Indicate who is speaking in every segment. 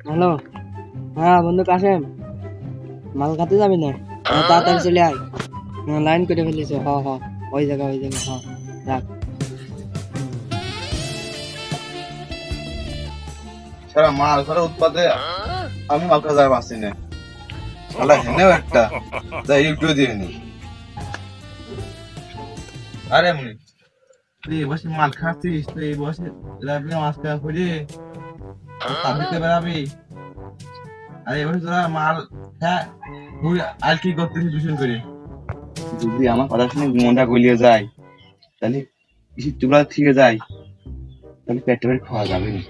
Speaker 1: Hello, হ্যাঁ বন্ধু কাশেম, মাল খাতে যাবি না? তাড়াতাড়ি চলে আয়। লাইন কেটে ফেলেছে। ওই জায়গা রাখ।
Speaker 2: সারা মাল সারা উৎপাদে আমি মাল খাওয়া যায় পাচ্ছি না। শালা হেনেও একটা যাই একটু দিয়ে নি। আরে মুনি তুই এই বসে মাল খাচ্ছিস, তুই এই বসে রাবি মাছ খাওয়া করে তাবিতে বেড়াবি। আরে এবার তোরা মাল হ্যাঁ তুই আর কি করতেছিস দূষণ করে? যদি আমার কথা শুনে মনটা গলিয়ে যায় তাহলে কিছু টুকরা থেকে যায়, তাহলে পেটে পেট খাওয়া যাবে না।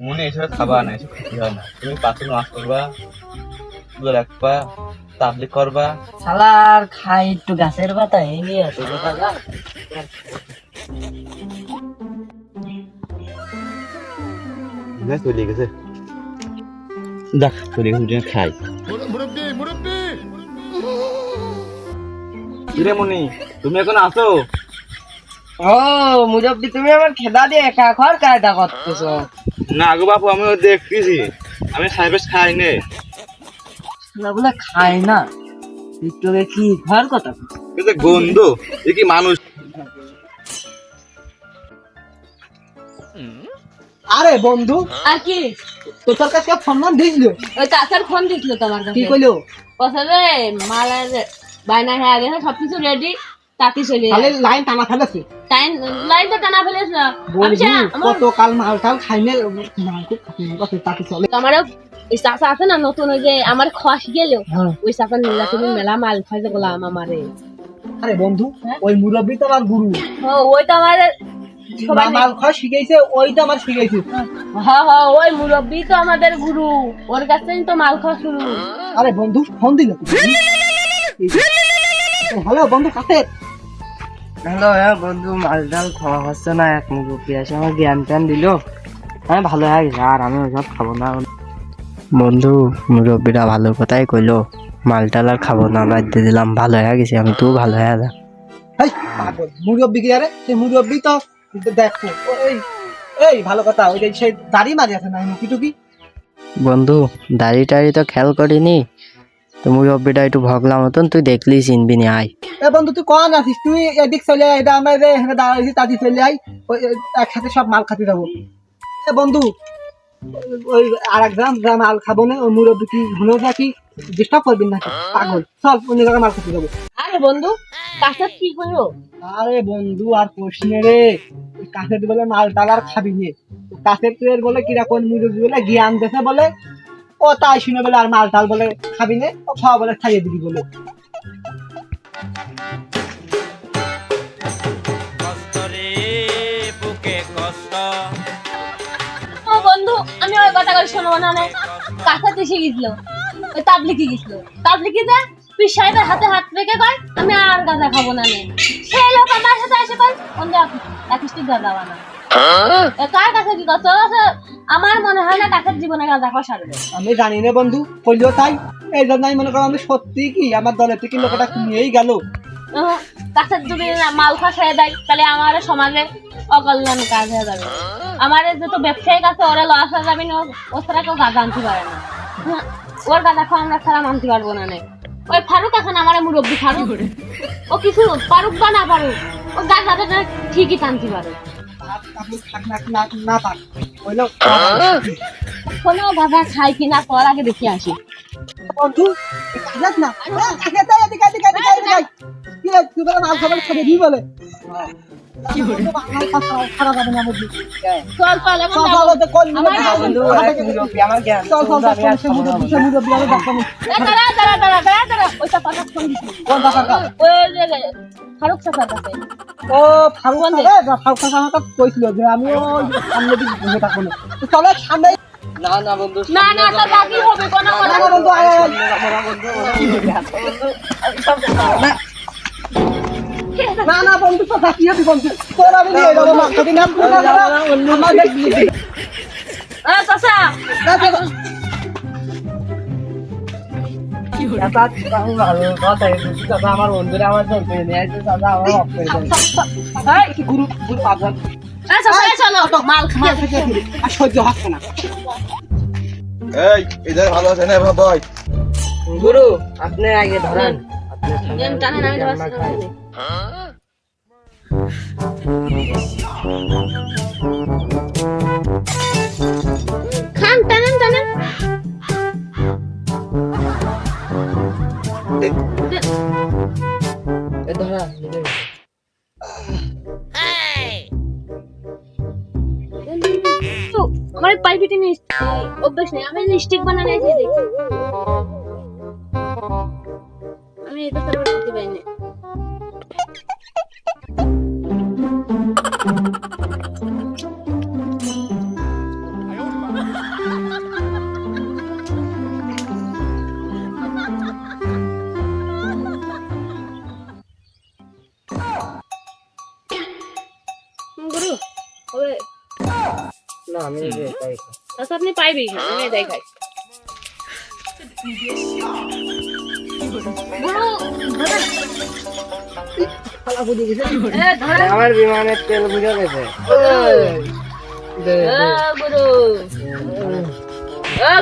Speaker 2: মনে এসব খাবা না, এসব খেতে হয় না। তুমি পাশে মাছ করবা, তুলে রাখবা, তাবলিক করবা।
Speaker 1: শালার খাই একটু গাছের পাতা এই নিয়ে আছে দেখা যাক।
Speaker 2: চলে গেছে, দেখ চলে গেছে, খাই। কিরে মনি, তুমি এখন আসো?
Speaker 1: ও মুরব্বি, তুমি আমার খেদা দিয়ে একা খাওয়ার কায়দা করতেছো?
Speaker 2: না গো বাপু, আমি দেখতেছি, আমি সাহেবের খাই নে।
Speaker 1: বলে খায় না, একটু কি খাওয়ার কথা?
Speaker 2: কিন্তু গন্ধ, এ কি মানুষ?
Speaker 3: আরে বন্ধু,
Speaker 4: আর কি
Speaker 3: তোর কাছে ফোন মান দিছিল?
Speaker 4: ওই চাচার ফোন দিছিল তোমার
Speaker 3: কি
Speaker 4: কাছে,
Speaker 3: কইলো?
Speaker 4: কথা রে মালের বায়না হয়ে গেছে, সবকিছু রেডি, তাতে চলে
Speaker 3: তাহলে লাইন টানা ফেলেছে।
Speaker 4: টাইম লাইন তো টানা ফেলেছ।
Speaker 3: বন্ধু কত কাল মাল টাল খাইনে মাল খুব খাইনে তাকে চলে।
Speaker 4: আমারও ওই চাচা আছে না নতুন, ওই যে আমার খস গেল,
Speaker 3: হ্যাঁ।
Speaker 4: ওই চাচা নিলা তুমি মেলা মাল খাইতে গেলাম আমারে।
Speaker 3: আরে বন্ধু, ওই মুরব্বি তো আমার গুরু।
Speaker 4: ওই তো আমার সবাই
Speaker 3: মাল খাওয়া শিখাইছে, ওই তো আমার শিখাইছে।
Speaker 4: ওই মুরব্বি তো আমাদের গুরু, ওর কাছ থেকে তো মাল খাওয়া শুরু।
Speaker 3: আরে বন্ধু ফোন দিল। হ্যালো বন্ধু, কাছে
Speaker 1: হ্যালো, হ্যাঁ বন্ধু, মাল ডাল খাওয়া হচ্ছে না। এক মুরব্বি এসে আমার জ্ঞান ট্যান দিল, আমি ভালো হয়ে গেছে, আর আমি ওসব খাবো না। বন্ধু মুরব্বিরা ভালো কথাই কইলো, মাল টাল আর খাবো না, বাদ দিয়ে দিলাম, ভালো হয়ে গেছে আমি। তুই ভালো হয়ে যা।
Speaker 3: এই পাগল মুরব্বি কি? আরে সেই মুরব্বি তো দেখো, এই এই ভালো কথা, ওই যে সেই দাড়ি মারি আছে না, মুখি টুকি।
Speaker 1: বন্ধু দাড়ি টাড়ি তো খেয়াল করিনি, তো মুরব্বিটা একটু ভগলা মতন, তুই দেখলি চিনবি নি। আয়
Speaker 3: এ বন্ধু তুই কখন আছিস? তুই এদিক চলে আয়, এটা আমরা যে এখানে দাঁড়াইছি তাতে চলে আয়, ওই একসাথে সব মাল খাতে যাবো। এ বন্ধু, ওই আর এক গ্রাম মাল খাবো না, ওই মুরব্বি কি হলো কি ডিস্টার্ব করবি নাকি? পাগল, চল অন্য জায়গায় মাল খাতে যাবো।
Speaker 4: আরে বন্ধু কাছের কি করো?
Speaker 3: আরে বন্ধু আর প্রশ্নে রে, কাছের বলে মাল টাল আর খাবি নে, কাছের তুই বলে কিরকম মুরব্বি বলে জ্ঞান দেশে বলে, ও তাই শুনে বলে আর মাল টাল বলে খাবি নে, ও খাওয়া বলে খাইয়ে দিবি বলে।
Speaker 4: ও বন্ধু আমি ওই কথা করে শোনো না, কাছে এসে গেছিল, ওই তাবলিকি গেছিল, তাবলিকি যা তুই সাহেবের হাতে হাত রেখে কর আমি আর গাঁজা খাবো না। সেই লোক আমার সাথে এসে কর অন্য একটি গাঁজা বানা। কার কাছে কি করছো? আমার মনে হয় না কাছের জীবনে গাঁজা খাওয়া সারবে।
Speaker 3: আমি জানি না বন্ধু, কইলেও তাই। এই জন্য আমি মনে করো আমি সত্যি কি আমার দলের থেকে লোকটা নিয়েই গেল।
Speaker 4: কাছের যদি মাল খাওয়া ছেড়ে দেয় তাহলে আমার সমাজে অকল্যাণ কাজ হয়ে যাবে। আমার যত ব্যবসায়িক আছে ওরা লস হয়ে যাবে না, ও ছাড়া কেউ গাঁজা আনতে পারে না। ওর গাঁজা খাওয়া আমরা ছাড়া মানতে পারবো না। ওই ফারুক আছে না আমার মুরব্বী ফারুক, ও কিছু পারুক বা না পারুক, ও গাঁজাটা ঠিকই টানতে পারে। কোনো গাঁজা খাই কিনা কর আগে দেখে আসি।
Speaker 3: বন্ধু যাস না, তুই বলে মাল খাবার খাবে দি বলে খারাপ হবে না বুঝলি।
Speaker 4: চল চল এখন
Speaker 1: আমার জ্ঞান
Speaker 4: ওইটা কথা ফোন দিচ্ছি ফারুক চাচার কাছে।
Speaker 3: ও ফারুক আমাকে কইছিল যে আমি ওই সামনে দিকে ঘুরে থাকবো না, চলো সামনে।
Speaker 1: না না বন্ধু,
Speaker 4: না না তো বাকি হবে কোনো কথা না
Speaker 3: বন্ধু না না বন্ধু তো থাকি হবি বন্ধু, তোর আমি নিয়ে যাবো মাল খাবি না আমার দেখবি।
Speaker 4: চাচা
Speaker 1: আমার বন্ধুরা আমার চলতে নিয়ে আসছে, দাদা আমার অফ করে দেবে।
Speaker 3: গুরু গুরু পাবো
Speaker 4: চলো মাল খাওয়া
Speaker 3: আর সহ্য হচ্ছে না।
Speaker 2: এই জায়গায় ভালো আছে না ভাই?
Speaker 1: গুরু আপনি আগে ধরেন। আপনি
Speaker 4: টানেন, আমি
Speaker 1: আমরা
Speaker 4: ধরছি
Speaker 1: খাই।
Speaker 4: খান, টানেন টানেন।
Speaker 1: এ ধরা
Speaker 4: তো আমার পাইপিটি অভ্যাস নেই, আমি স্টিক বানানো আছে দেখি। আমি এটা সার্ভার করতে পারি না। গুরু ওরে,
Speaker 1: না আমি এই যে এটাই খাই।
Speaker 4: আচ্ছা আপনি পাইবি, আমি এটাই খাই। গুরু ধরেন।
Speaker 3: শালা বুঝে গেছে।
Speaker 4: ধরেন।
Speaker 1: আমার বিমানের তেল বুঝে গেছে।
Speaker 4: গুরু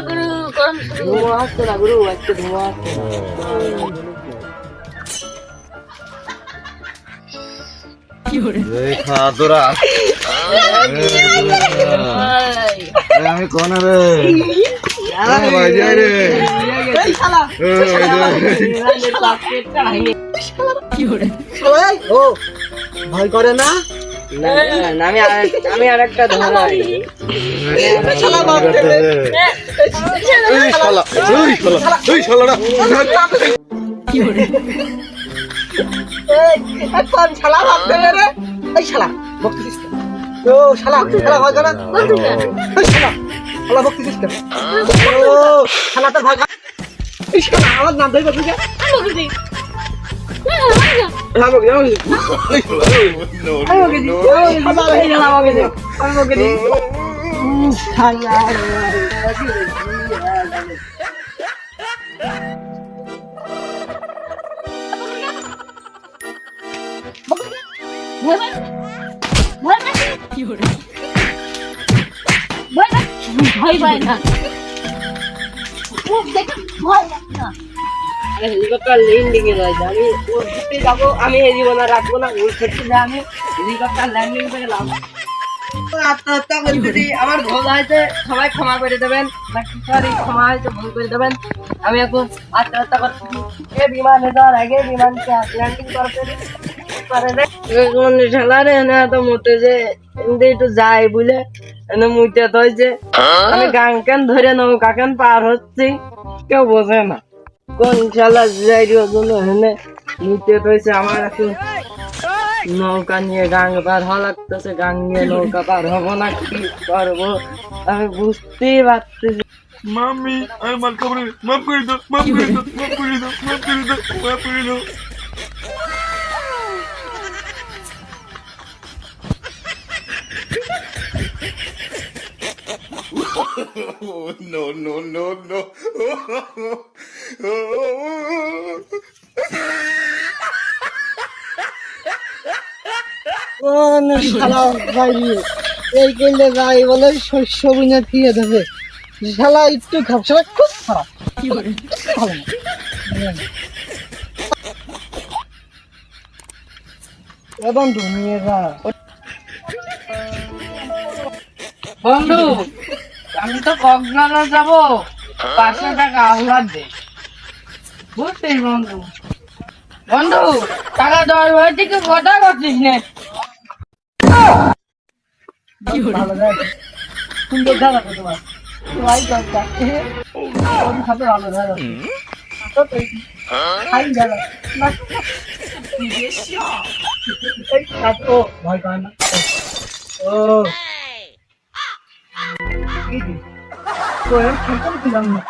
Speaker 4: গুরু কোন
Speaker 1: ধুমো আসছে না গুরু, একটু ধুমো আসছে না।
Speaker 2: এই খা তোরা। আমি কোন রে? ভাই যাই রে।
Speaker 3: এই শালা শালা এই, ও ভয় করে না?
Speaker 1: না, না, আমি আরেকটা ধরাই।
Speaker 3: শালা মারতে দে।
Speaker 2: এই শালা, এই শালাটা।
Speaker 3: এখন শালা মারতে দে রে। এই শালা বকতিস কেন? ও শালা শালা ভয় করে না? এই শালা শালা বকতিস কেন? ও শালা তো ভয় করে। এই শালা আমার নাম ধরে বলছিস?
Speaker 4: ভয় পায় না।
Speaker 1: হেলিকপ্টার ল্যান্ডিং এ যায়, আমি ওর দিকে যাবো, আমি এই জীবনে রাখবো না, ওর ক্ষেত্রে যে আমি হেলিকপ্টার ল্যান্ডিং থেকে গেলাম। আত্মহত্যা করতেছি, আমার ভুল হয়েছে, সবাই ক্ষমা করে দেবেন, সরি ক্ষমা হয়েছে, ভুল করে দেবেন। আমি এখন আত্মহত্যা করতেছি। এ বিমানে যাওয়ার আগে বিমানকে ল্যান্ডিং করতে পারে না। কোন ঠেলারে না তো মতে যে এমনি একটু যাই বুঝলে এনে মুইতে তো হয়েছে, আমি গান কেন ধরে নৌকা কেন পার হচ্ছি কেউ বোঝে না। কোন শালা যাই জন্য হেনে নিতে হয়েছে, আমার এখন নৌকা নিয়ে গাং পার হওয়া লাগতেছে, গাং নিয়ে নৌকা পার হবো না কি করবো আমি বুঝতেই পারতেছি।
Speaker 2: মাম্মি আমি মাল খাবো না, মাফ করে দাও, মাফ করে দাও, মাফ করে দাও, মাফ করে দাও, মাফ করে দাও।
Speaker 3: কোন শালা যাই এই করলে যাই বলে শস্য বুনে দিয়ে দেবে। শালা একটু খাব, শালা খুব খারাপ। কি করে ভালো না। এ বন্ধু নিয়ে যা।
Speaker 1: বন্ধু আমি তো কক্সবাজার যাবো, 500 টাকা আহ্লাদ দে বুঝছিস বন্ধু। বন্ধু টাকা দেওয়ার ভয় থেকে কথা করছিস না।
Speaker 3: ভালো জায়গা, সুন্দর জায়গা তো তোমার। তোমার দরকার ওর সাথে ভালো জায়গা তো তুই খাই জায়গা না। এই কাজ ও ভয় করে না। ও কি দি? তো এর খেলতে দিলাম না।